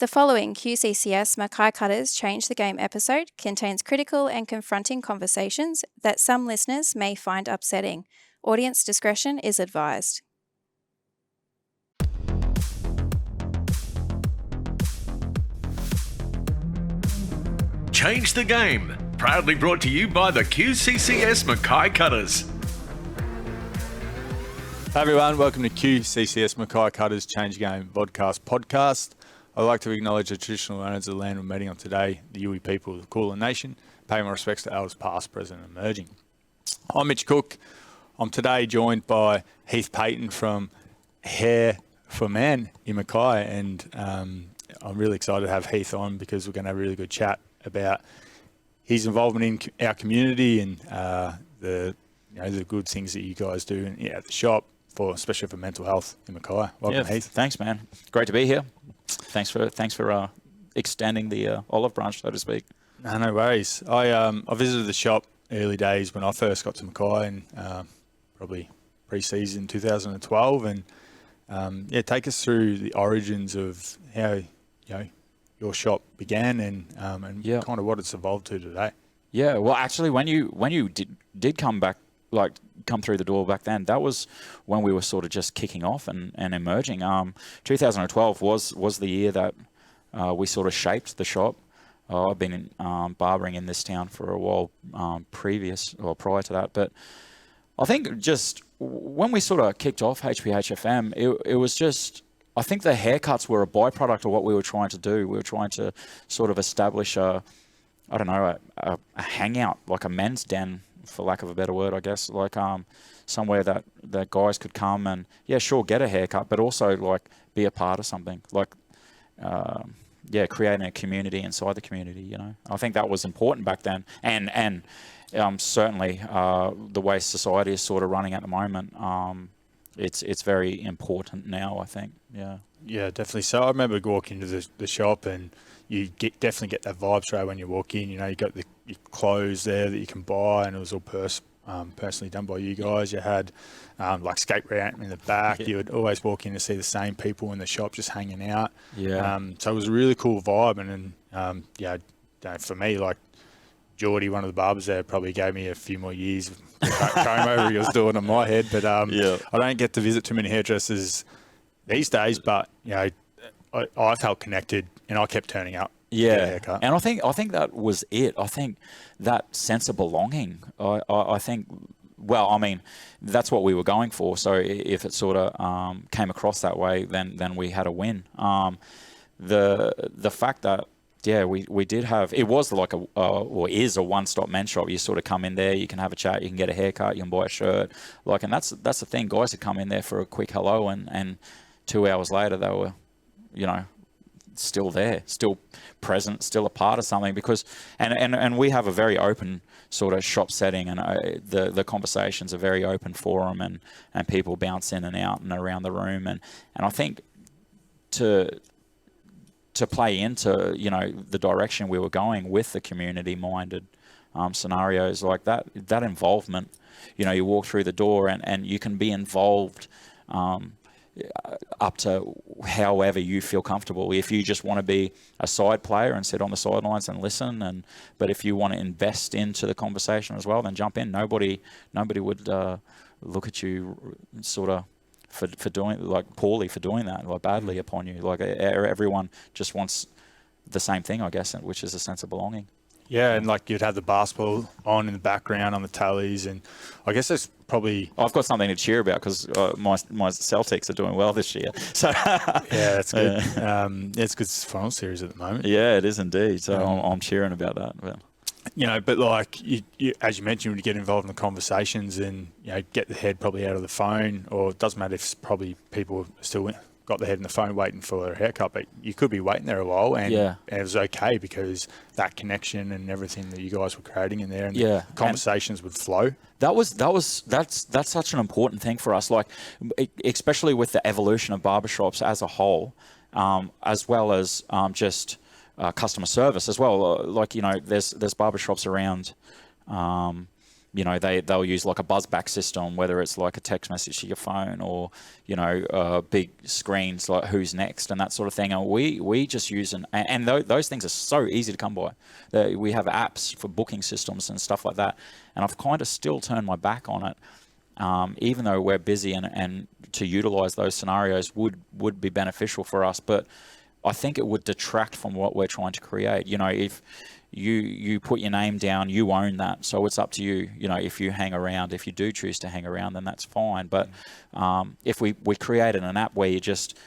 The following QCCS Mackay Cutters Change the Game episode contains critical and confronting conversations that some listeners may find upsetting. Audience discretion is advised. Change the Game, proudly brought to you by the QCCS Mackay Cutters. Hi everyone, welcome to QCCS Mackay Cutters Change the Game podcast. I'd like to acknowledge the traditional owners of the land we're meeting on today, the Yui people of the Kulin Nation. Pay my respects to elders past, present and emerging. I'm Mitch Cook. I'm today joined by Heath Paton from Hair for Man in Mackay, and I'm really excited to have Heath on because we're going to have a really good chat about his involvement in our community and the good things that you guys do at the shop, especially for mental health in Mackay. Welcome, Heath. Thanks, man. Great to be here. Thanks for extending the olive branch, so to speak. No worries. I visited the shop early days when I first got to Mackay, and probably pre-season 2012, and take us through the origins of how your shop began and kind of what it's evolved to today. Yeah, well, actually, when you did come through the door back then, that was when we were sort of just kicking off and emerging. 2012 was the year that we sort of shaped the shop. I've been barbering in this town for a while prior to that, but I think just when we sort of kicked off HPHFM, it was just, I think the haircuts were a byproduct of what we were trying to do. We were trying to sort of establish a hangout, like a men's den, for lack of a better word, I guess, like somewhere that guys could come and get a haircut, but also like be a part of something, like creating a community inside the community. I think that was important back then, and certainly the way society is sort of running at the moment, it's very important now, I think. Yeah, definitely. So I remember walking into the shop, and you definitely get that vibe straight when you walk in. You got your clothes there that you can buy, and it was all personally done by you guys. You had like skate ramp in the back. You would always walk in to see the same people in the shop just hanging out. So it was a really cool vibe, and for me, like Geordie, one of the barbers there, probably gave me a few more years of comb over he was doing on my head. But I don't get to visit too many hairdressers these days, but I felt connected, and I kept turning up. And I think that was it. I think that sense of belonging. I think, well, I mean, that's what we were going for. So if it sort of came across that way, then we had a win. The fact that we did have, it was like is a one-stop men's shop. You sort of come in there, you can have a chat, you can get a haircut, you can buy a shirt, and that's the thing. Guys would come in there for a quick hello, and 2 hours later they were, still there, still present, still a part of something, because and we have a very open sort of shop setting, and the conversations are very open forum, and people bounce in and out and around the room, and I think to play into the direction we were going with the community minded scenarios like that involvement, you walk through the door and you can be involved up to however you feel comfortable. If you just want to be a side player and sit on the sidelines and listen, but if you want to invest into the conversation as well, then jump in. Nobody would look at you sort of for doing poorly for doing that, like badly upon you. Like everyone just wants the same thing, I guess, which is a sense of belonging. Yeah, and like you'd have the basketball on in the background on the tallies, and I guess that's probably... I've got something to cheer about because my Celtics are doing well this year. So that's good. It's a good final series at the moment. Yeah, it is indeed. So I'm cheering about that. But like you, as you mentioned, when you get involved in the conversations and get the head probably out of the phone, or it doesn't matter if it's probably people still got the head in the phone waiting for a haircut, but you could be waiting there a while, and it was okay because that connection and everything that you guys were creating in there, and the conversations would flow. That's such an important thing for us, like especially with the evolution of barbershops as a whole, as well as just customer service as well. There's barbershops around they'll use like a buzzback system, whether it's like a text message to your phone or, big screens like who's next and that sort of thing. And we just use those things are so easy to come by. We have apps for booking systems and stuff like that. And I've kind of still turned my back on it, even though we're busy and to utilize those scenarios would be beneficial for us. But I think it would detract from what we're trying to create. If you put your name down, you own that. So it's up to you. If you hang around, if you do choose to hang around, then that's fine. But if we created an app where you just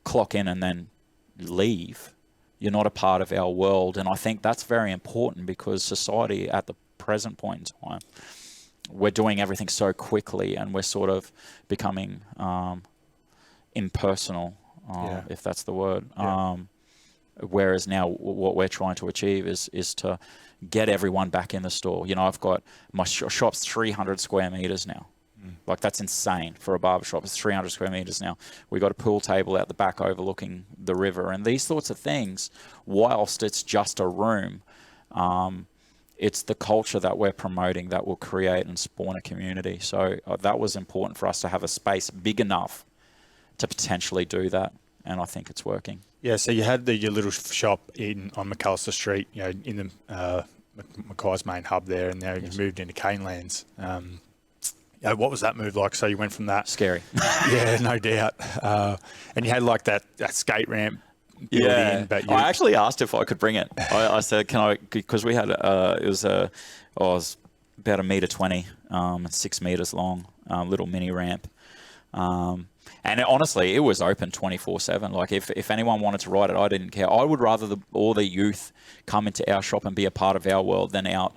clock in and then leave, you're not a part of our world. And I think that's very important because society at the present point in time, we're doing everything so quickly and we're sort of becoming impersonal, if that's the word. Yeah. Whereas now what we're trying to achieve is to get everyone back in the store. I've got my shop's 300 square meters now. Like, that's insane for a barbershop. It's 300 square meters now. We got a pool table out the back overlooking the river, and these sorts of things, whilst it's just a room, it's the culture that we're promoting that will create and spawn a community. So that was important for us to have a space big enough to potentially do that, and I think it's working. Yeah, so you had your little shop on McAllister Street, in the Mackay's main hub there, and now you've moved into Canelands. What was that move like? So you went from that... Scary. Yeah, no doubt. And you had like that skate ramp built in. But I actually asked if I could bring it. I said, can I... Because we had... it was about 1.20 m, 6 meters long, little mini ramp. And honestly, it was open 24/7. Like, if anyone wanted to ride it, I didn't care. I would rather all the youth come into our shop and be a part of our world than out,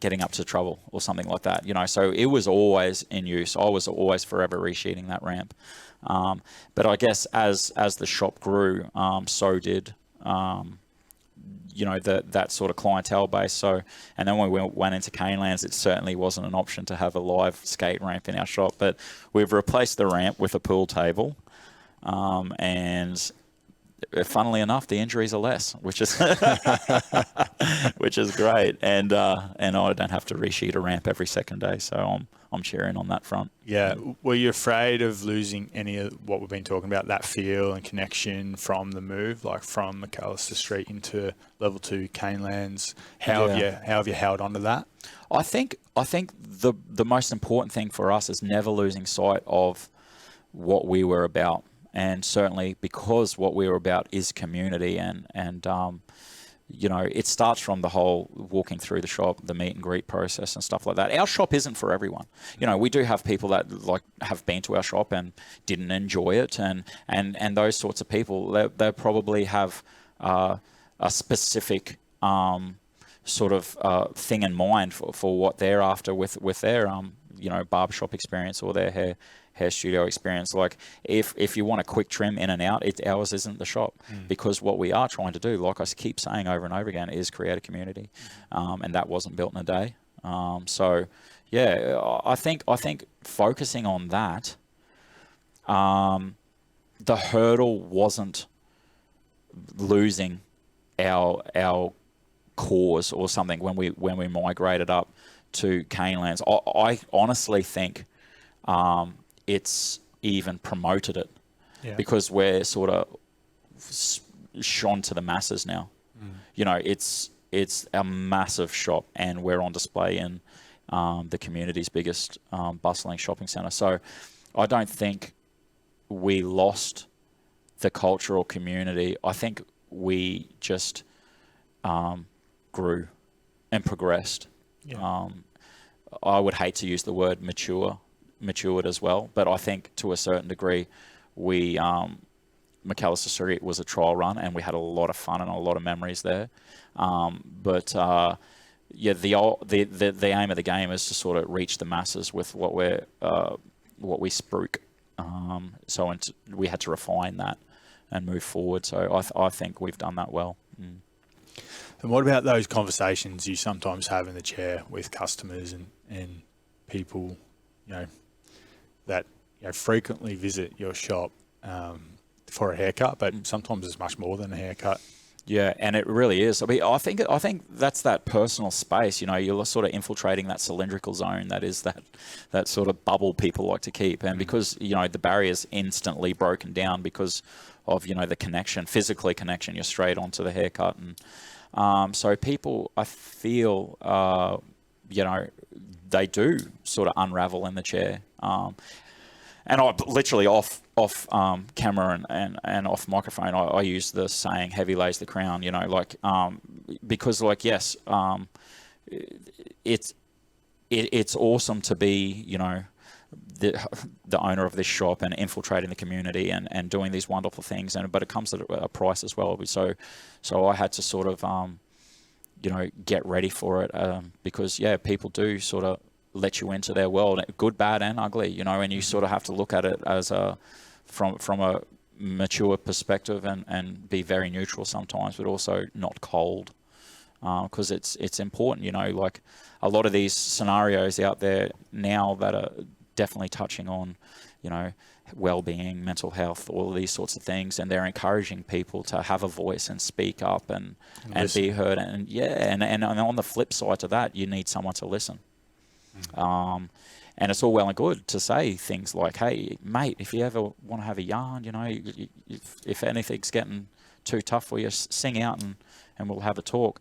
getting up to trouble or something like that. So it was always in use. I was always forever resheeting that ramp. But I guess as the shop grew, so did that sort of clientele base. So, and then when we went into Canelands, it certainly wasn't an option to have a live skate ramp in our shop, but we've replaced the ramp with a pool table. And funnily enough, the injuries are less, which is which is great. And I don't have to resheet a ramp every second day. So I'm cheering on that front. Yeah. Were you afraid of losing any of what we've been talking about, that feel and connection from the move, like from McAllister Street into Level 2 Canelands? How have you held on to that? I think the most important thing for us is never losing sight of what we were about. And certainly because what we were about is community and it starts from the whole walking through the shop, the meet and greet process and stuff like that. Our shop isn't for everyone. We do have people that have been to our shop and didn't enjoy it, and those sorts of people, they probably have a specific sort of thing in mind for what they're after with their barbershop experience or their hair studio experience. Like, if you want a quick trim in and out, ours isn't the shop, because what we are trying to do, like I keep saying over and over again, is create a community, and that wasn't built in a day. So yeah, I think focusing on that, the hurdle wasn't losing our cause or something when we migrated up to Canelands. I honestly think it's even promoted it, because we're sort of shone to the masses now. It's a massive shop, and we're on display in the community's biggest bustling shopping centre. So I don't think we lost the cultural community. I think we just grew and progressed. I would hate to use the word matured as well, but I think to a certain degree, we McAllister Street was a trial run, and we had a lot of fun and a lot of memories there. But the aim of the game is to sort of reach the masses with what we spruik. So we had to refine that and move forward. So I think we've done that well. And what about those conversations you sometimes have in the chair with customers and people, that frequently visit your shop for a haircut, but sometimes it's much more than a haircut? Yeah, and it really is. I mean, I think that's that personal space. You know, you're sort of infiltrating that cylindrical zone that is that sort of bubble people like to keep. And because, you know, the barrier's instantly broken down because of, you know, the connection, physically connection, you're straight onto the haircut. And so people, I feel, you know, they do sort of unravel in the chair. And I literally off camera and off microphone, I use the saying "heavy lays the crown." You know, like because like yes, it's awesome to be, you know, the owner of this shop and infiltrating the community and doing these wonderful things, but it comes at a price as well. So I had to sort of you know, get ready for it because yeah, people do sort of let you into their world, good, bad, and ugly, you know, and you sort of have to look at it as from a mature perspective and be very neutral sometimes, but also not cold, because it's important, you know, like a lot of these scenarios out there now that are definitely touching on, you know, well-being, mental health, all of these sorts of things, and they're encouraging people to have a voice and speak up and be heard, and yeah, and on the flip side to that, you need someone to listen. And it's all well and good to say things like, hey, mate, if you ever want to have a yarn, you know, if anything's getting too tough for you, sing out and we'll have a talk.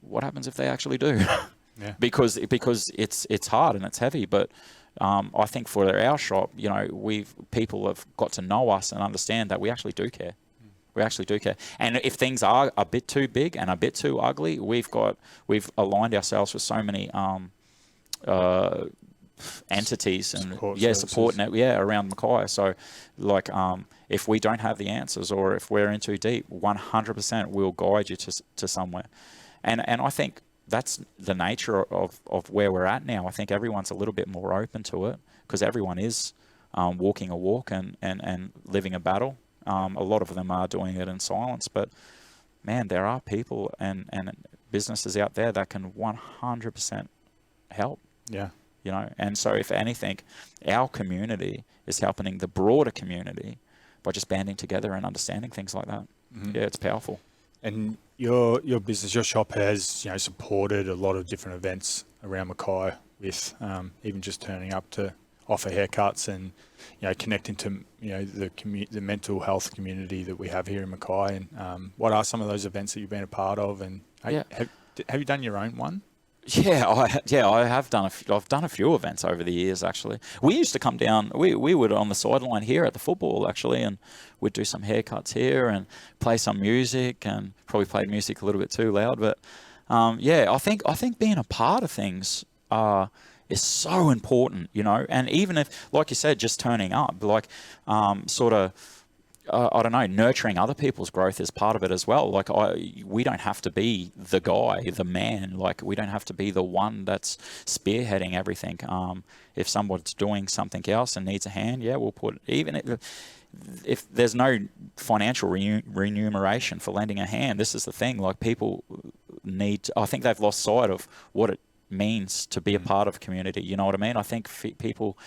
What happens if they actually do? Yeah. Because it's hard and it's heavy. But I think for our shop, you know, people have got to know us and understand that we actually do care. We actually do care. And if things are a bit too big and a bit too ugly, we've aligned ourselves with so many entities and support net around Mackay. So like if we don't have the answers or if we're in too deep, 100% we'll guide you to somewhere. And I think that's the nature of where we're at now. I think everyone's a little bit more open to it because everyone is walking a walk and living a battle. A lot of them are doing it in silence, but man, there are people and businesses out there that can 100% help. Yeah. You know, and so if anything, our community is helping the broader community by just banding together and understanding things like that. Mm-hmm. Yeah, it's powerful. And your business, your shop has, you know, supported a lot of different events around Mackay with even just turning up to offer haircuts and, you know, connecting to, you know, the mental health community that we have here in Mackay. And what are some of those events that you've been a part of? And have you done your own one? Yeah, I have done. I've done a few events over the years. Actually, we used to come down. We would on the sideline here at the football actually, and we'd do some haircuts here and play some music, and probably played music a little bit too loud. But I think being a part of things is so important, you know. And even if, like you said, just turning up, like sort of. I don't know, nurturing other people's growth is part of it as well. Like we don't have to be the guy, the man. Like we don't have to be the one that's spearheading everything. If someone's doing something else and needs a hand, we'll put, even if there's no financial remuneration for lending a hand, this is the thing. Like people I think they've lost sight of what it means to be a part of a community. You know what I mean? I think people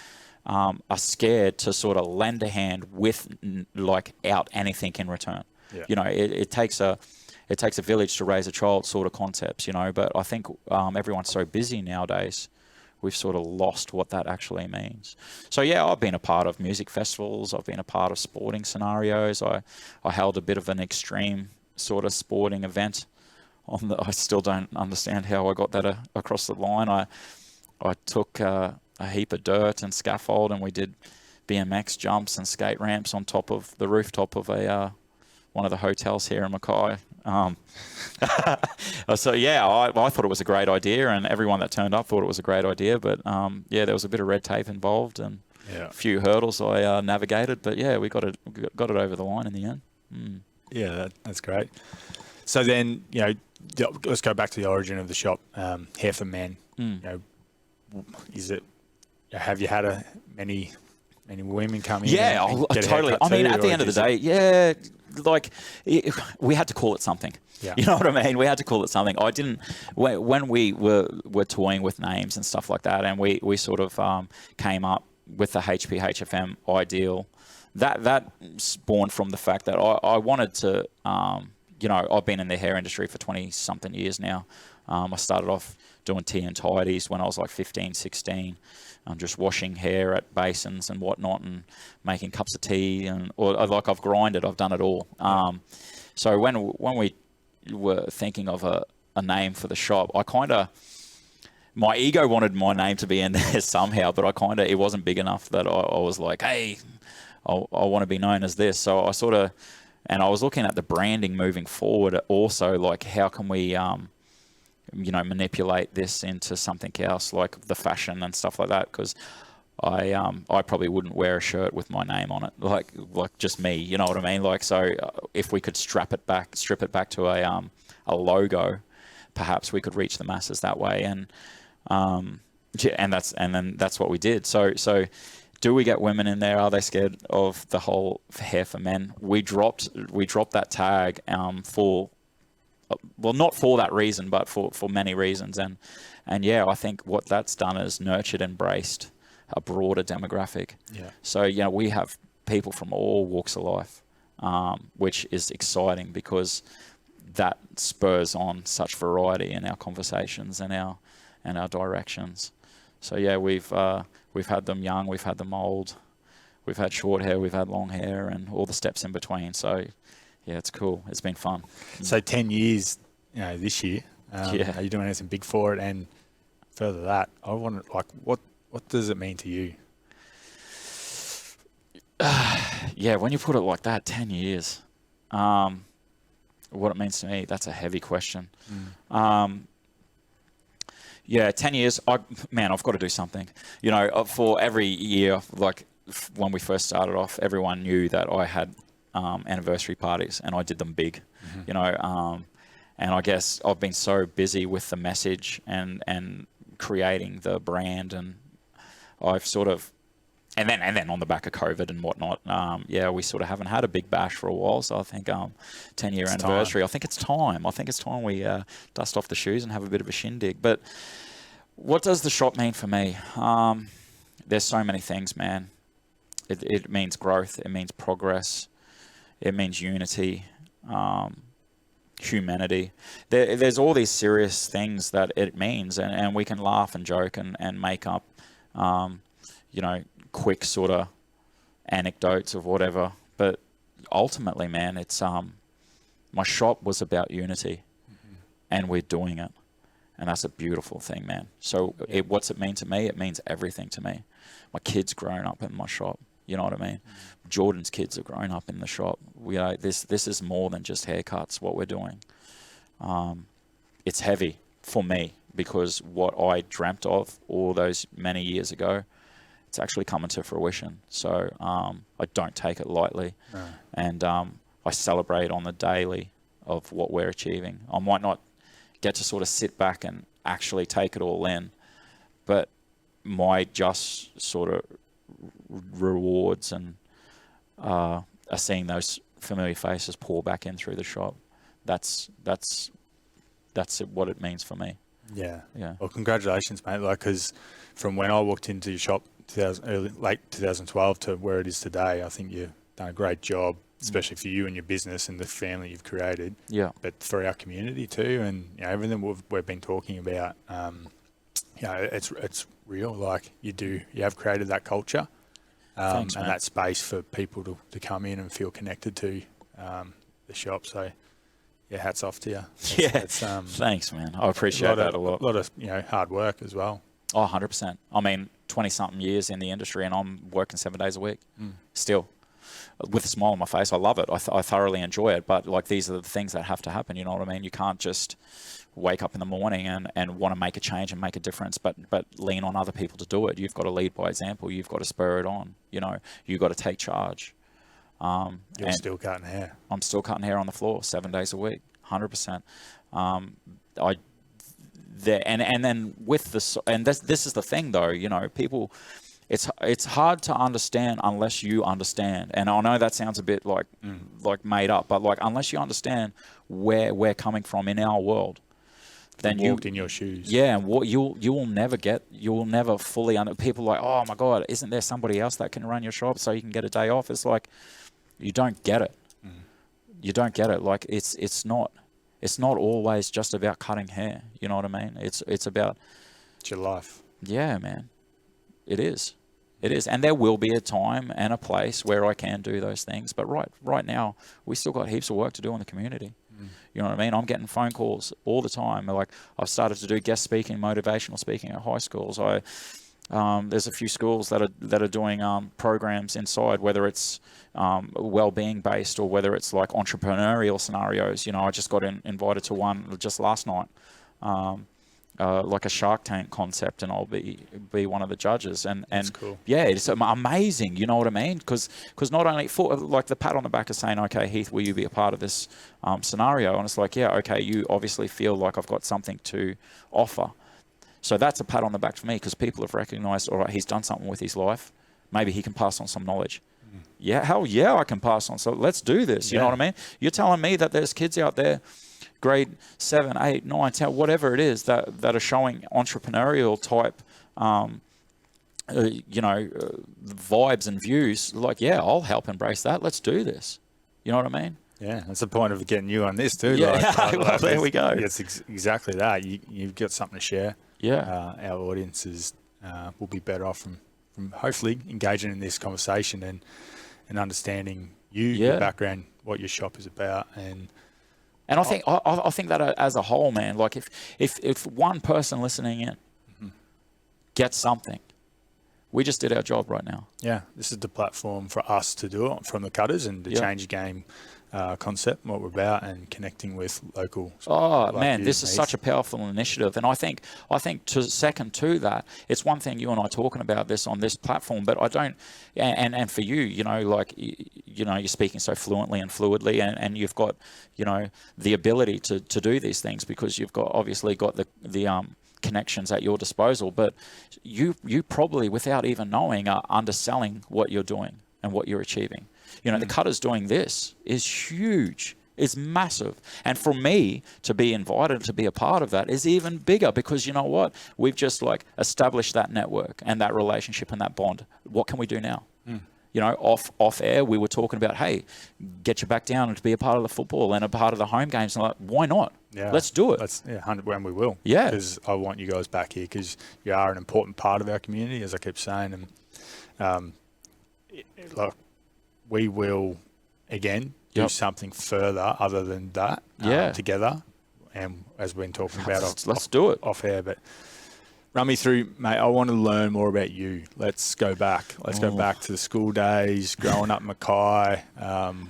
are scared to sort of lend a hand without anything in return. Yeah. You know, it takes a village to raise a child sort of concepts, you know, but I think everyone's so busy nowadays, we've sort of lost what that actually means. So yeah, I've been a part of music festivals, I've been a part of sporting scenarios. I held a bit of an extreme sort of sporting event I still don't understand how I got that across the line. I took a heap of dirt and scaffold, and we did BMX jumps and skate ramps on top of the rooftop of one of the hotels here in Mackay. So yeah, I thought it was a great idea, and everyone that turned up thought it was a great idea. But there was a bit of red tape involved and a few hurdles I navigated. But yeah, we got it over the line in the end. Mm. Yeah, that's great. So then, you know, let's go back to the origin of the shop, Hair for Men. You know, have you had many women come in? Yeah, totally. I mean, at the end of the day, we had to call it something. Yeah. You know what I mean? We had to call it something. I didn't, when we were toying with names and stuff like that, and we sort of came up with the HPHFM ideal, that spawned from the fact that I wanted to, I've been in the hair industry for 20-something years now. I started off doing tea and tidies when I was like 15, 16. I'm just washing hair at basins and whatnot and making cups of tea. Or I've grinded. I've done it all. So when we were thinking of a name for the shop, my ego wanted my name to be in there somehow, but it wasn't big enough that I was like, hey, I want to be known as this. So and I was looking at the branding moving forward also, like how can we, manipulate this into something else, like the fashion and stuff like that, because I probably wouldn't wear a shirt with my name on it, like just me, you know what I mean? Like, so if we could strip it back to a logo, perhaps we could reach the masses that way. And then that's what we did. So do we get women in there? Are they scared of the whole hair for men? We dropped that tag not for that reason, but for many reasons. And yeah, I think what that's done is nurtured, embraced a broader demographic. Yeah. So, we have people from all walks of life, which is exciting because that spurs on such variety in our conversations and our directions. So yeah, we've had them young, we've had them old, we've had short hair, we've had long hair, and all the steps in between. So yeah, it's cool. It's been fun. So 10 years, this year. Are you doing anything big for it? And further that, I want to, what does it mean to you? Yeah, when you put it like that, 10 years. What it means to me, that's a heavy question. 10 years, I've got to do something. For every year, like when we first started off, everyone knew that I had anniversary parties and I did them big, and I guess I've been so busy with the message and creating the brand, and I've sort of, and then on the back of COVID and whatnot, we sort of haven't had a big bash for a while. So I think 10-year anniversary, time. I think it's time we dust off the shoes and have a bit of a shindig. But what does the shop mean for me? There's so many things, man. It means growth. It means progress. It means unity, humanity. There's all these serious things that it means, and we can laugh and joke and make up, quick sort of anecdotes of whatever. But ultimately, man, it's my shop was about unity, and we're doing it. And that's a beautiful thing, man. So what's it mean to me? It means everything to me. My kids grown up in my shop. You know what I mean? Jordan's kids have grown up in the shop. This is more than just haircuts, what we're doing. It's heavy for me because what I dreamt of all those many years ago, it's actually coming to fruition. So I don't take it lightly. No. And I celebrate on the daily of what we're achieving. I might not get to sort of sit back and actually take it all in, but my just sort of rewards and are seeing those familiar faces pour back in through the shop. That's what it means for me. Yeah. Well, congratulations, mate. Because from when I walked into your shop, late 2012 to where it is today, I think you've done a great job, especially for you and your business and the family you've created. Yeah. But for our community too, and everything we've been talking about, it's real. Like you have created that culture. Thanks, and that space for people to come in and feel connected to the shop. So, hats off to you. Thanks, man. I appreciate that a lot. A lot of hard work as well. Oh, 100%. I mean, 20-something years in the industry, and I'm working 7 days a week still. With a smile on my face, I love it. I thoroughly enjoy it. But these are the things that have to happen. You know what I mean? You can't just wake up in the morning and want to make a change and make a difference, but lean on other people to do it. You've got to lead by example. You've got to spur it on. You've got to take charge. You're still cutting hair. I'm still cutting hair on the floor 7 days a week, 100%. Then with this, and this is the thing though. People. It's hard to understand unless you understand. And I know that sounds a bit like made up, but unless you understand where we're coming from in our world, then you walked in your shoes. Yeah, and what you will never fully people are like, oh my God, isn't there somebody else that can run your shop so you can get a day off? It's like you don't get it. you don't get it. Like it's not always just about cutting hair. You know what I mean? It's about, It's your life. yeah, man. It is. It is. And there will be a time and a place where I can do those things. But right now, we still got heaps of work to do in the community. You know what I mean? I'm getting phone calls all the time. Like, I've started to do guest speaking, motivational speaking at high schools. There's a few schools that are doing programs inside, whether it's well-being based or whether it's like entrepreneurial scenarios. You know, I just got invited to one just last night. Like a Shark Tank concept, and I'll be one of the judges. And That's cool. Yeah, it's amazing. You know what I mean? Because not only for like the pat on the back is saying, okay, Heath, will you be a part of this scenario? And it's like, yeah, okay, you obviously feel like I've got something to offer. So that's a pat on the back for me, because people have recognised, all right, he's done something with his life. Maybe he can pass on some knowledge. Yeah, hell yeah, I can pass on. So let's do this. You know what I mean? You're telling me that there's kids out there, grade 7, 8, 9, 10, whatever it is, that are showing entrepreneurial type, vibes and views. Like, yeah, I'll help embrace that. Let's do this. You know what I mean? Yeah, that's the point of getting you on this too. Yeah, well, there we go. It's exactly that. You've got something to share. Yeah. Our audiences will be better off from hopefully engaging in this conversation and understanding your background, what your shop is about, and I think that as a whole, man, like if one person listening in gets something, we just did our job right now. Yeah, this is the platform for us to do it from the Cutters and to change the game concept, what we're about, and connecting with local. Oh man, this is such a powerful initiative, and I think to second to that, it's one thing you and I talking about this on this platform, but I don't, and for you, you know, like you're speaking so fluently and fluidly, and you've got, you know, the ability to do these things because you've obviously got the connections at your disposal, but you probably, without even knowing, are underselling what you're doing and what you're achieving. You know, the Cutters doing this is huge. It's massive. And for me to be invited to be a part of that is even bigger, because you know what? We've just like established that network and that relationship and that bond. What can we do now? You know, off air, we were talking about, hey, get you back down and to be a part of the football and a part of the home games. And like, why not? Yeah, let's do it. 100, when we will. Yeah. Because I want you guys back here, because you are an important part of our community, as I keep saying. And like, we will, again, do something further other than that together. And as we've been talking about, let's do it off air. But run me through, mate. I want to learn more about you. Let's go back. Let's go back to the school days, growing up in Mackay.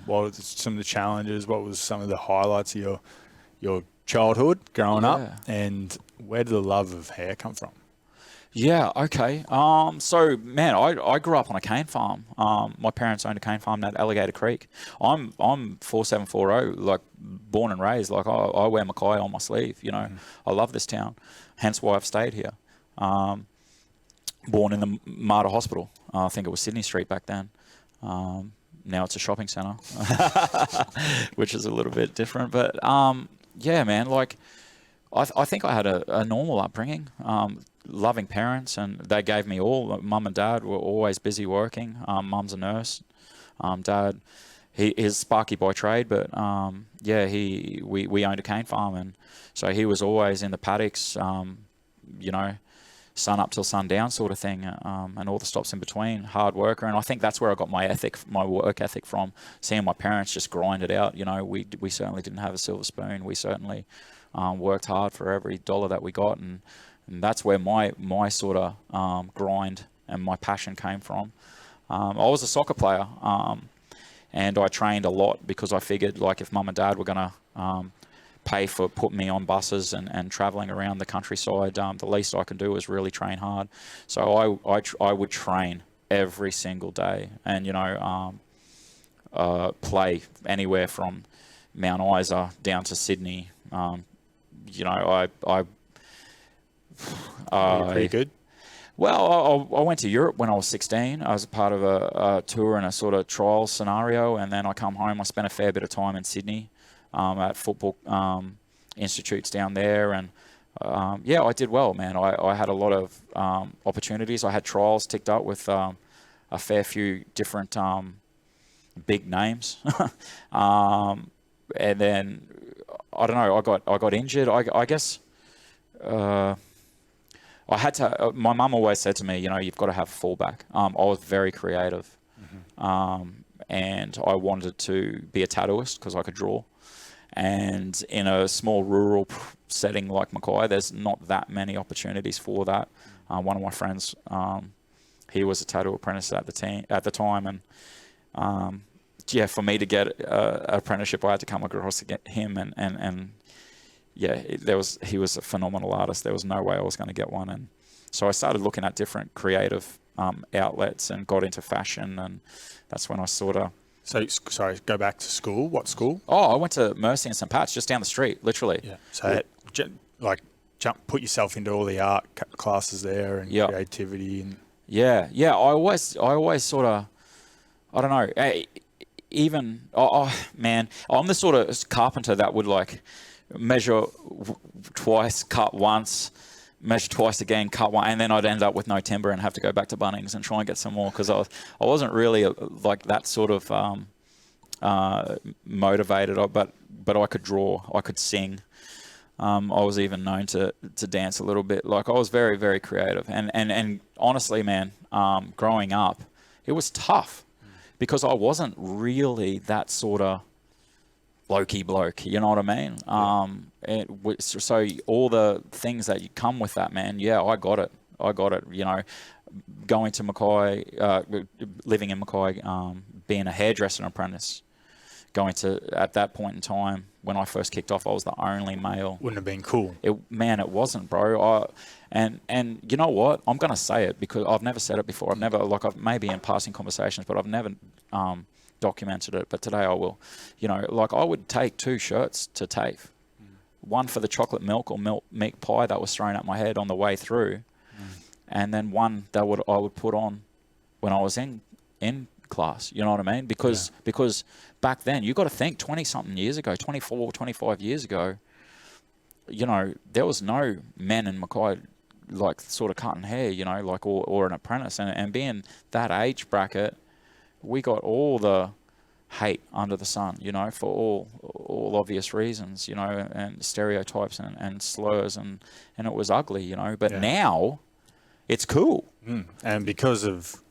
What were some of the challenges? What was some of the highlights of your childhood growing up? And where did the love of hair come from? Yeah, okay. So, man, I grew up on a cane farm. My parents owned a cane farm at Alligator Creek. I'm 4740, like born and raised. Like I wear Mackay on my sleeve, you know. I love this town, hence why I've stayed here. Born in the Marta Hospital. I think it was Sydney Street back then. Now it's a shopping centre, which is a little bit different. But, yeah, man, like I think I had a normal upbringing. Loving parents, and they gave me all. Mum and Dad were always busy working. Mum's a nurse. Dad, he is Sparky by trade, but we owned a cane farm, and so he was always in the paddocks, you know, sun up till sundown sort of thing, and all the stops in between. Hard worker, and I think that's where I got my work ethic from. Seeing my parents just grind it out. You know, we certainly didn't have a silver spoon. We certainly worked hard for every dollar that we got, and that's where my sort of grind and my passion came from. I was a soccer player, and I trained a lot because I figured, like, if Mum and Dad were going to pay for putting me on buses and travelling around the countryside, the least I can do is really train hard. So I would train every single day, and you know, play anywhere from Mount Isa down to Sydney. You know, pretty good. Well, I went to Europe when I was 16. I was a part of a tour and a sort of trial scenario, and then I come home. I spent a fair bit of time in Sydney at football institutes down there, and I did well, man. I had a lot of opportunities. I had trials ticked up with a fair few different big names. and then I don't know. I got injured. I guess I had to. My mum always said to me, you've got to have a fallback. I was very creative, and I wanted to be a tattooist because I could draw. And in a small rural setting like Mackay, there's not that many opportunities for that. One of my friends, he was a tattoo apprentice at the time, and for me to get an apprenticeship, I had to come across to get him, and he was a phenomenal artist. There was no way I was going to get one, and so I started looking at different creative outlets and got into fashion, and that's when I sort of. So, sorry, go back to school. What school? Oh, I went to Mercy and St. Pat's, just down the street, literally. Yeah. So, put yourself into all the art classes there and creativity and. Yeah. I always sort of, I don't know. Even man, I'm the sort of carpenter that would like measure twice, cut once, measure twice again, cut one, and then I'd end up with no timber and have to go back to Bunnings and try and get some more because I wasn't really like that sort of motivated. But I could draw, I could sing. I was even known to dance a little bit. Like I was very, very creative. And honestly, man, growing up, it was tough because I wasn't really that sort of blokey bloke, you know what I mean? So all the things that you come with that, man, I got it. Going to Mackay, living in Mackay, being a hairdresser apprentice, at that point in time, when I first kicked off, I was the only male. Wouldn't have been cool. It wasn't, bro. And you know what? I'm going to say it because I've never said it before. I've maybe in passing conversations, but I've never documented it. But today I will. I would take 2 shirts to TAFE. One for the chocolate milk or meat pie that was thrown at my head on the way through. And then one that I would put on when I was in class, you know what I mean? Because back then, you got to think 20-something years ago, 24, 25 years ago, there was no men in Mackay like sort of cutting hair, or an apprentice. And being that age bracket, we got all the hate under the sun, for all obvious reasons, and stereotypes and slurs, and it was ugly, But now, it's cool. And because of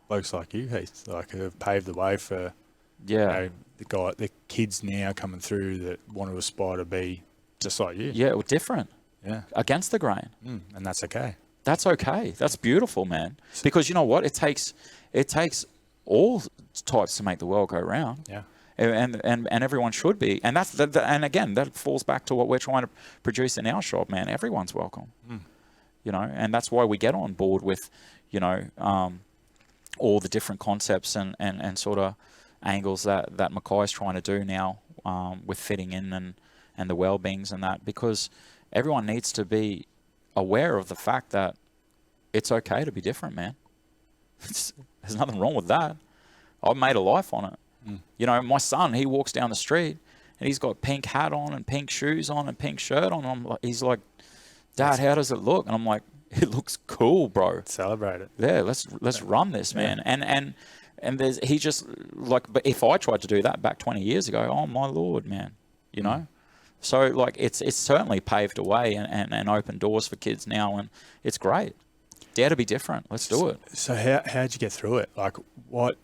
blokes like you, Heath, have paved the way for the kids now coming through that want to aspire to be just like you. Yeah, or different. Yeah. Against the grain. And that's okay. That's okay. That's beautiful, man. Because you know what? It takes all types to make the world go round. Yeah. And everyone should be. And and again, that falls back to what we're trying to produce in our shop, man. Everyone's welcome. And that's why we get on board with, all the different concepts and sort of angles that Mackay's trying to do now with fitting in and the well-beings and that, because everyone needs to be aware of the fact that it's okay to be different, man. There's nothing wrong with that. I've made a life on it. My son, he walks down the street and he's got pink hat on and pink shoes on and pink shirt on. He's like, Dad, how does it look? And I'm like, it looks cool, bro. Celebrate it. Yeah, let's run this, man. And he just like, but if I tried to do that back 20 years ago, oh my Lord, man, So like it's certainly paved a way and opened doors for kids now, and it's great. Dare to be different. Let's do it. So how'd you get through it? Like what?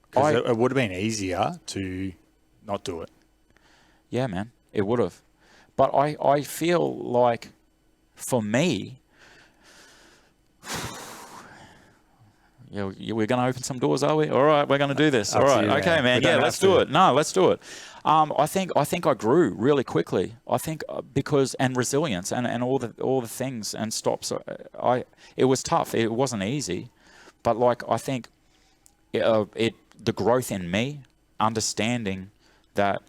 Because it would have been easier to not do it. Yeah, man, it would have. But I feel like for me, we're going to open some doors, are we? All right, we're going to do this. All right, okay, man. Yeah, let's do it. No, let's do it. I think I grew really quickly. I think because resilience and all the things and stops. It was tough. It wasn't easy, but like I think the growth in me, understanding that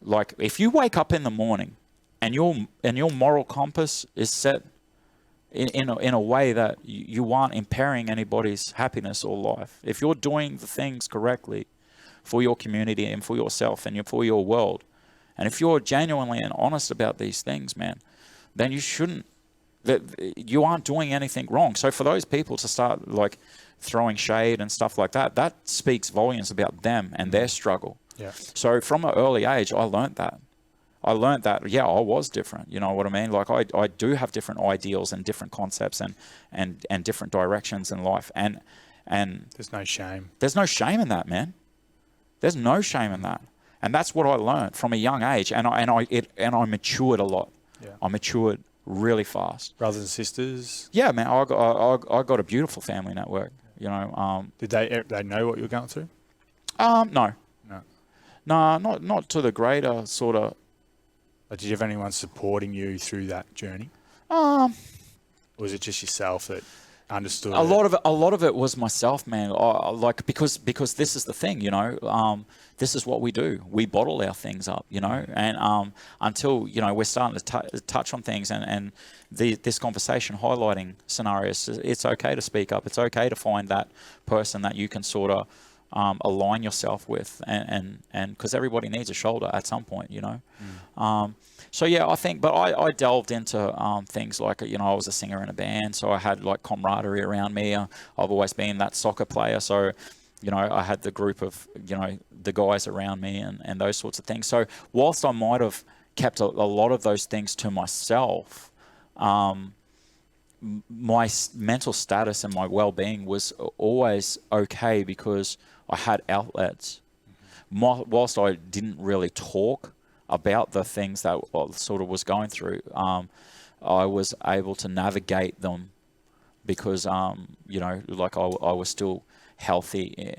like if you wake up in the morning and your moral compass is set in a way that you aren't impairing anybody's happiness or life. If you're doing the things correctly for your community and for yourself and for your world, and if you're genuinely and honest about these things, man, then you aren't doing anything wrong. So for those people to start like throwing shade and stuff like that, that speaks volumes about them and their struggle. Yeah. So from an early age, I learnt that. I was different. You know what I mean? Like I do have different ideals and different concepts and different directions in life. And there's no shame. There's no shame in that, man. There's no shame in that. And that's what I learned from a young age. And I matured a lot. Yeah. I matured really fast. Brothers and sisters? Yeah, man. I got a beautiful family network. You know. Did they know what you were going through? No. No. No, not to the greater sort of. Did you have anyone supporting you through that journey? Or was it just yourself that understood a lot of it was myself, man. Because this is the thing, you know. This is what we do. We bottle our things up, you know. And until, you know, we're starting to touch on things and this conversation highlighting scenarios, it's okay to speak up. It's okay to find that person that you can sort of align yourself with, and because everybody needs a shoulder at some point, you know. So yeah, I think, but I delved into things like, you know, I was a singer in a band, so I had like camaraderie around me. I've always been that soccer player, so you know, I had the group of, you know, the guys around me and those sorts of things. So whilst I might have kept a lot of those things to myself, my mental status and my well-being was always okay because I had outlets. Whilst I didn't really talk about the things that I sort of was going through, I was able to navigate them because, you know, like I was still healthy,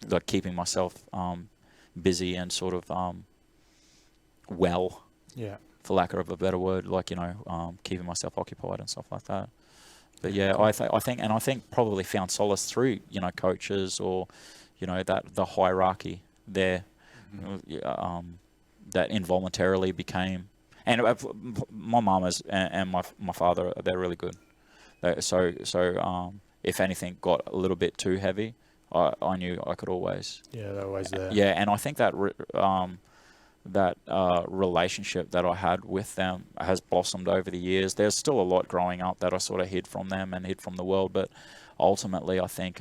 like keeping myself busy and sort of well. Yeah. For lack of a better word, like, you know, keeping myself occupied and stuff like that. But yeah, I think probably found solace through, you know, coaches or, you know, that the hierarchy there, that involuntarily became. And my mum and my father, they're really good. So if anything got a little bit too heavy, I knew I could always. Yeah, they're always there. Yeah, and I think that that relationship that I had with them has blossomed over the years. There's still a lot growing up that I sort of hid from them and hid from the world, but ultimately I think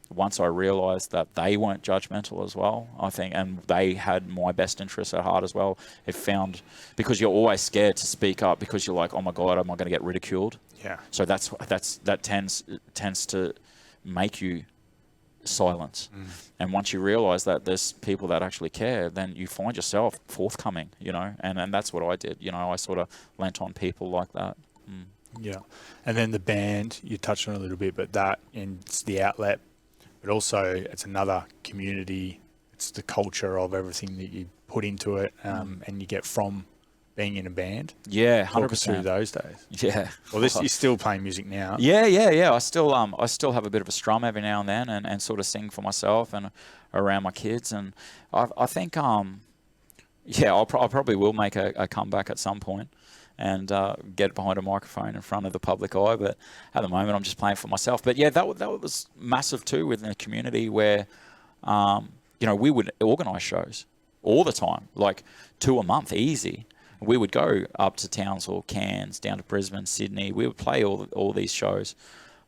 once I realized that they weren't judgmental as well, I think, and they had my best interests at heart as well, because you're always scared to speak up because you're like, oh my God, am I going to get ridiculed? Yeah. So that tends to make you silence. And once you realize that there's people that actually care, then you find yourself forthcoming, you know, and that's what I did. You know, I sort of lent on people like that. Yeah. And then the band, you touched on a little bit, but it's the outlet, but also it's another community. It's the culture of everything that you put into it, and you get from being in a band. Yeah, 100%. Talk us through those days. Yeah. Well, you're still playing music now. Yeah. I still have a bit of a strum every now and then, and sort of sing for myself and around my kids. And I think, I probably will make a comeback at some point and get behind a microphone in front of the public eye. But at the moment, I'm just playing for myself. But yeah, that was massive too within a community where, you know, we would organise shows all the time, like 2 a month, easy. We would go up to Townsville, Cairns, down to Brisbane, Sydney. We would play all these shows.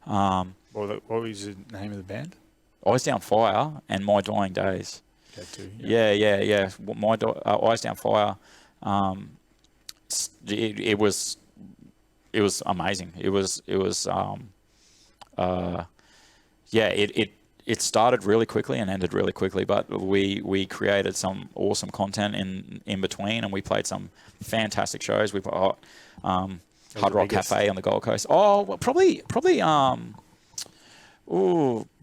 What was the name of the band? Eyes Down Fire and My Dying Days. That too. Yeah. Eyes Down Fire. It was amazing. It started really quickly and ended really quickly, but we created some awesome content in between, and we played some fantastic shows. We put Hard Rock Cafe on the Gold Coast. Oh, well, probably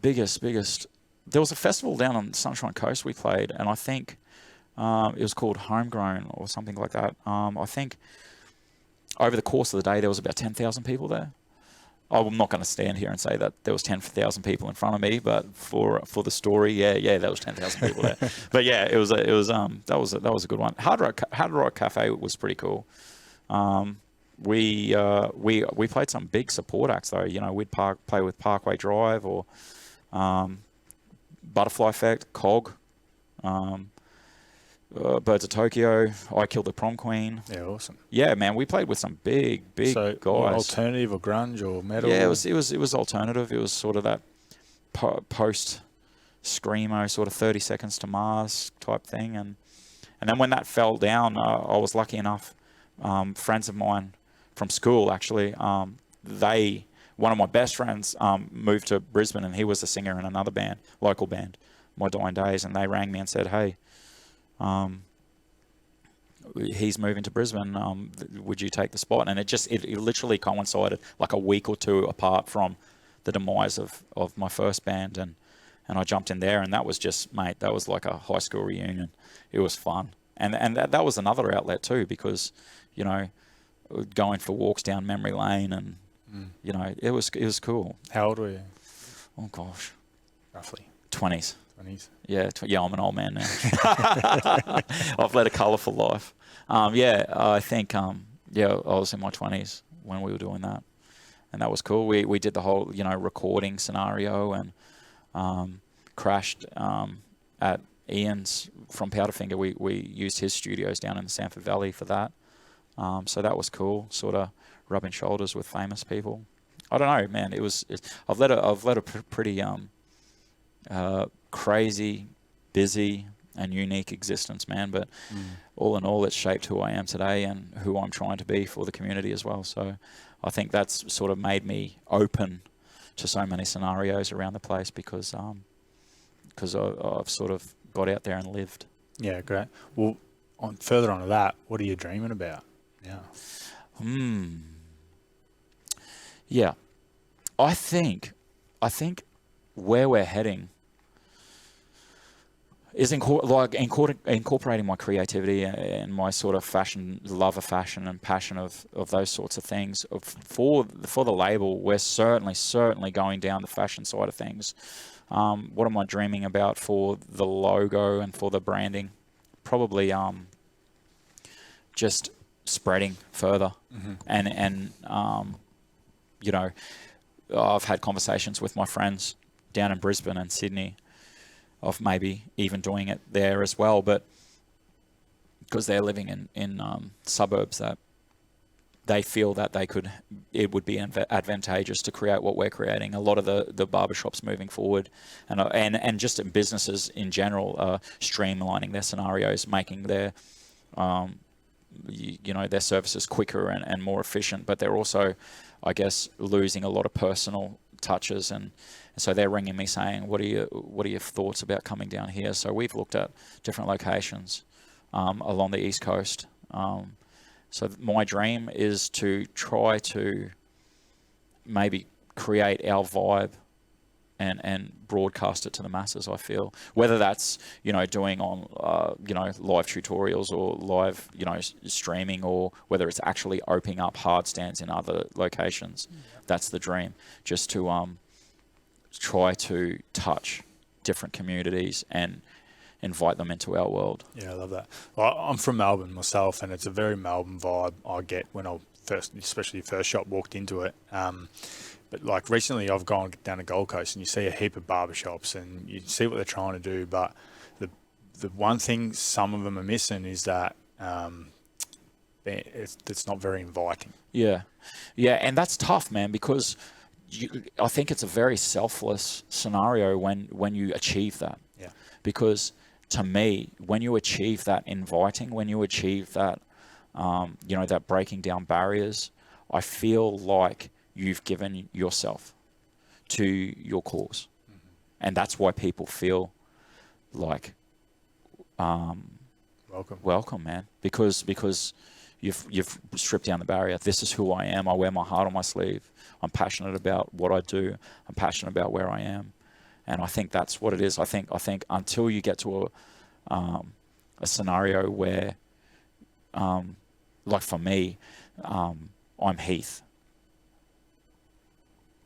biggest. There was a festival down on Sunshine Coast we played, and I think it was called Homegrown or something like that. I think over the course of the day there was about 10,000 people there. I'm not going to stand here and say that there was 10,000 people in front of me, but for the story, yeah, there was 10,000 people there. But yeah, that was a good one. Hard Rock Cafe was pretty cool. We played some big support acts though. You know, we'd play with Parkway Drive or Butterfly Effect, Cog, Birds of Tokyo, I Killed the Prom Queen. Yeah, awesome. Yeah, man, we played with some big guys. Alternative or grunge or metal? Yeah, it was alternative. It was sort of that post screamo sort of 30 Seconds to Mars type thing. And then when that fell down, I was lucky enough, friends of mine from school actually, one of my best friends moved to Brisbane, and he was a singer in another band, local band, My Dying Days, and they rang me and said, hey, he's moving to Brisbane, would you take the spot? And it literally coincided like a week or two apart from the demise of my first band, and I jumped in there, and that was just, mate, that was like a high school reunion. It was fun. And that was another outlet too, because, you know, going for walks down memory lane, and you know, it was cool. How old were you? Oh gosh, Roughly 20s. 20s. Yeah, yeah, I'm an old man now. I've led a colourful life. I think I was in my 20s when we were doing that, and that was cool. We did the whole, you know, recording scenario, and crashed at Ian's from Powderfinger. We used his studios down in the Sanford Valley for that. So that was cool, sort of rubbing shoulders with famous people. I don't know, man. I've led a pretty crazy, busy, and unique existence, man. But all in all, it's shaped who I am today and who I'm trying to be for the community as well. So I think that's sort of made me open to so many scenarios around the place, because I've sort of got out there and lived. Yeah, great. Well, further on to that, what are you dreaming about? Yeah. Yeah, I think where we're heading is incorporating my creativity and my sort of love of fashion and passion of those sorts of things. For the label, we're certainly going down the fashion side of things. What am I dreaming about for the logo and for the branding? Probably just spreading further, and you know, I've had conversations with my friends down in Brisbane and Sydney of maybe even doing it there as well, but because they're living in suburbs that they feel that it would be advantageous to create what we're creating. A lot of the barbershops moving forward, and just in businesses in general, streamlining their scenarios, making their their services quicker and more efficient. But they're also, I guess, losing a lot of personal touches, and so they're ringing me saying, what are your thoughts about coming down here? So we've looked at different locations along the East Coast. So my dream is to try to maybe create our vibe and broadcast it to the masses, I feel. Whether that's, doing on, live tutorials or live, streaming, or whether it's actually opening up hard stands in other locations. Yeah. That's the dream. Just to try to touch different communities and invite them into our world. Yeah, I love that. Well, I'm from Melbourne myself, and it's a very Melbourne vibe I get when I especially first shop walked into it. But like recently I've gone down to Gold Coast and you see a heap of barbershops and you see what they're trying to do, but the one thing some of them are missing is that it's not very inviting. Yeah, and that's tough, man, because I think it's a very selfless scenario when you achieve that. Yeah. Because to me, when you achieve that inviting, when you achieve that, that breaking down barriers, I feel like you've given yourself to your cause. Mm-hmm. And that's why people feel like welcome, man, because you've stripped down the barrier. This is who I am. I wear my heart on my sleeve. I'm passionate about what I do. I'm passionate about where I am. And I think that's what it is. I think until you get to a scenario where, like for me, I'm Heath.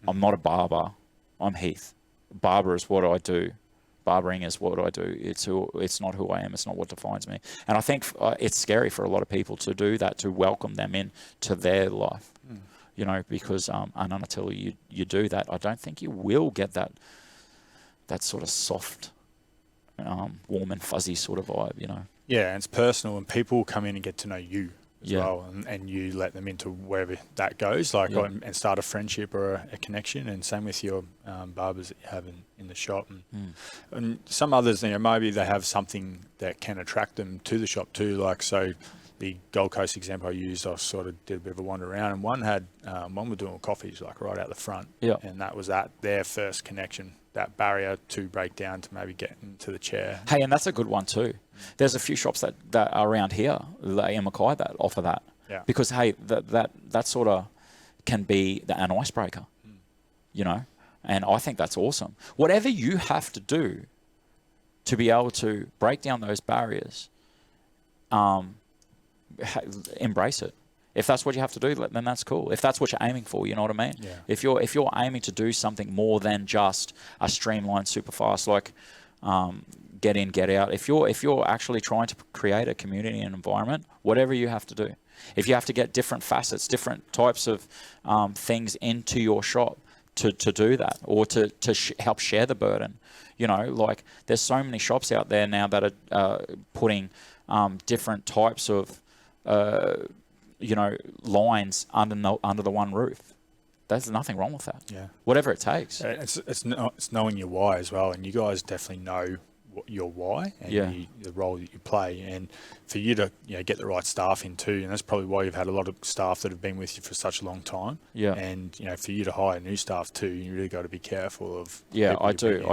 I'm not a barber. I'm Heath. Barber is what I do. Barbering is what I do. It's not who I am. It's not what defines me. And I think it's scary for a lot of people to do that, to welcome them into their life. Because and until you do that, I don't think you will get that sort of soft, warm and fuzzy sort of vibe. Yeah, and it's personal, and people come in and get to know you. as well, and you let them into wherever that goes, like and start a friendship or a connection. And same with your barbers that you have in the shop, and some others, maybe they have something that can attract them to the shop too. Like, so the Gold Coast example I used, I sort of did a bit of a wander around, and one was doing coffees like right out the front, and that was their first connection, that barrier to break down to maybe get into the chair. Hey, and that's a good one too. There's a few shops that are around here in Mackay that offer that. Yeah. Because hey, that sort of can be an icebreaker, and I think that's awesome. Whatever you have to do to be able to break down those barriers, embrace it. If that's what you have to do, then that's cool. If that's what you're aiming for, you know what I mean? Yeah. If you're aiming to do something more than just a streamlined super fast, like get in, get out. If you're actually trying to create a community and environment, whatever you have to do. If you have to get different facets, different types of things into your shop to do that, or to help share the burden, like there's so many shops out there now that are putting different types of lines under the one roof. There's nothing wrong with that. Yeah. Whatever it takes. It's knowing your why as well, and you guys definitely know your why and the role that you play, and for you to get the right staff in too, and that's probably why you've had a lot of staff that have been with you for such a long time. Yeah. And for you to hire new staff too, you really got to be careful of. Yeah, I do.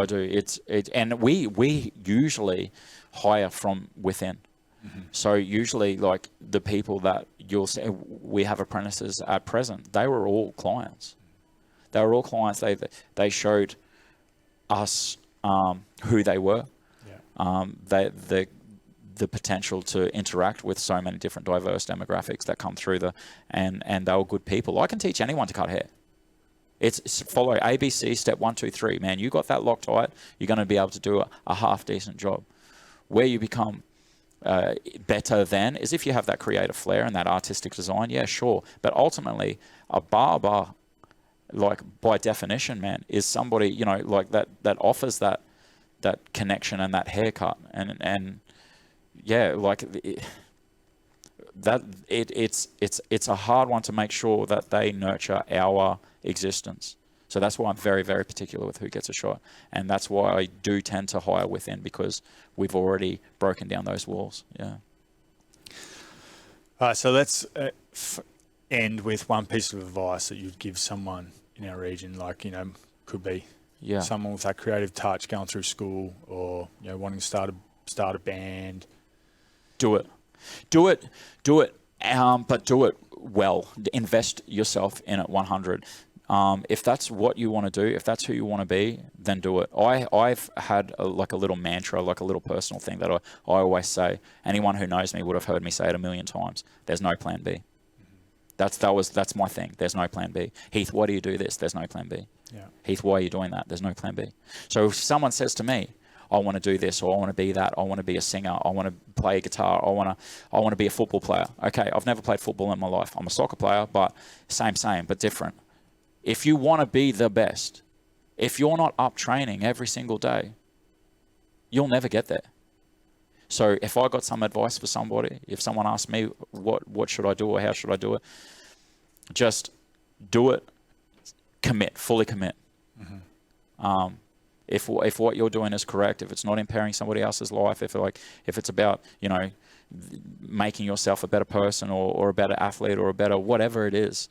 And we usually hire from within. Mm-hmm. So usually, like the people that you'll see, we have apprentices at present, they were all clients. They were all clients. They showed us who they were. Yeah. The potential to interact with so many different diverse demographics that come through and they were good people. I can teach anyone to cut hair. It's follow ABC step 1, 2, 3. Man, you got that Loctite, you're going to be able to do a half decent job. Where you become better then is if you have that creative flair and that artistic design. Yeah, sure. But ultimately, a barber, like by definition, man, is somebody like that offers that connection and that haircut and yeah, like it's a hard one to make sure that they nurture our existence. So that's why I'm very, very particular with who gets a shot. And that's why I do tend to hire within, because we've already broken down those walls. Yeah. All right, so let's end with one piece of advice that you'd give someone in our region, like, could be someone with that creative touch going through school, or, wanting to start a band. Do it. But do it well. Invest yourself in it 100. If that's what you want to do, if that's who you want to be, then do it. I've had a little mantra, like a little personal thing that I always say. Anyone who knows me would have heard me say it a million times. There's no plan B. That's my thing. There's no plan B. Heath, why do you do this? There's no plan B. Yeah. Heath, why are you doing that? There's no plan B. So if someone says to me, I want to do this, or I want to be that, I want to be a singer, I want to play guitar, I want to be a football player. Okay, I've never played football in my life. I'm a soccer player, but same, but different. If you want to be the best, if you're not up training every single day, you'll never get there. So if I got some advice for somebody, if someone asked me what should I do or how should I do it, just do it. Fully commit. Mm-hmm. If what you're doing is correct, if it's not impairing somebody else's life, if it's about making yourself a better person or a better athlete or a better whatever it is,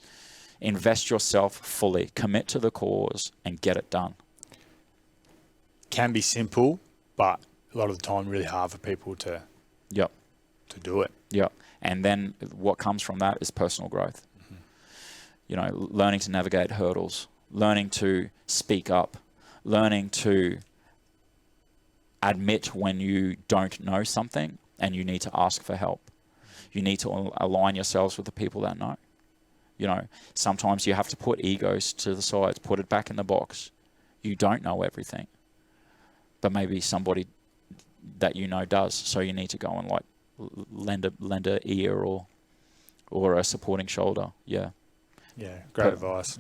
invest yourself fully, commit to the cause, and get it done. Can be simple, but a lot of the time really hard for people to do it. Yeah, and then what comes from that is personal growth. Mm-hmm. Learning to navigate hurdles, learning to speak up, learning to admit when you don't know something and you need to ask for help. You need to align yourselves with the people that know. Sometimes you have to put egos to the side, put it back in the box. You don't know everything, but maybe somebody that does. So you need to go and lend a ear or a supporting shoulder. Yeah. Yeah. Great advice.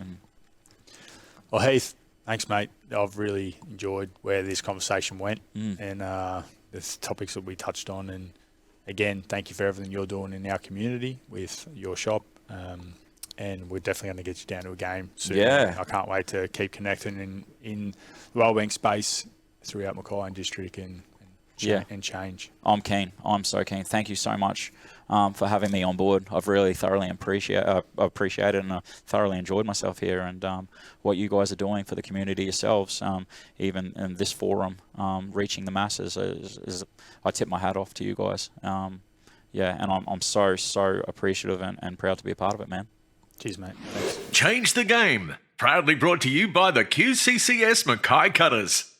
Well, Heath, thanks, mate. I've really enjoyed where this conversation went and the topics that we touched on, and again, thank you for everything you're doing in our community with your shop. And we're definitely going to get you down to a game soon. Yeah. I can't wait to keep connecting in the wellbeing space throughout Mackay and district and change. I'm keen. I'm so keen. Thank you so much for having me on board. I've really thoroughly appreciated and thoroughly enjoyed myself here, and what you guys are doing for the community yourselves, even in this forum, reaching the masses, I tip my hat off to you guys. And I'm so appreciative and proud to be a part of it, man. Cheers, mate. Thanks. Change the game. Proudly brought to you by the QCCS Mackay Cutters.